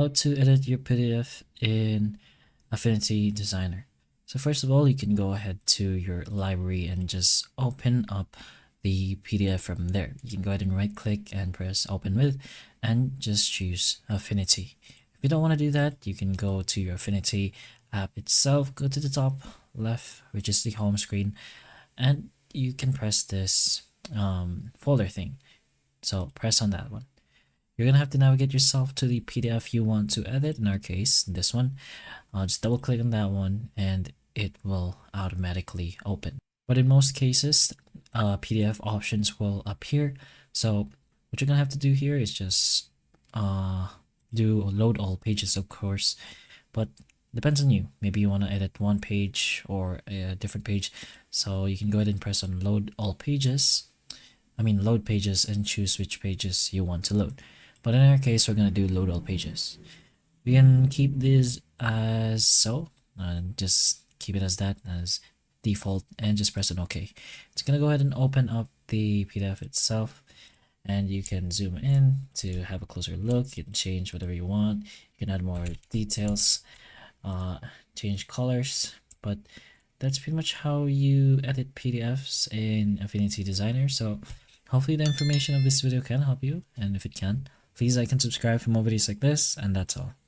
How to edit your PDF in Affinity Designer. So first of all, you can go ahead to your library and just open up the PDF from there. You can go ahead and right click and press open with and just choose Affinity. If you don't want to do that, you can go to your Affinity app itself, go to the top left, which is the home screen, and you can press this folder thing. So press on that one. You're gonna have to navigate yourself to the PDF you want to edit. In our case, this one. I'll just double click on that one and it will automatically open. But in most cases, PDF options will appear. So what you're gonna have to do here is just do load all pages, of course, but depends on you. Maybe you want to edit one page or a different page. So you can go ahead and press on load all pages. Load pages and choose which pages you want to load. But in our case, we're going to do load all pages. We can keep this as so, and just keep it as that, as default, and just press on OK. It's going to go ahead and open up the PDF itself, and you can zoom in to have a closer look. You can change whatever you want. You can add more details, change colors, but that's pretty much how you edit PDFs in Affinity Designer. So hopefully the information of this video can help you, and if it can, please like and subscribe for more videos like this, and that's all.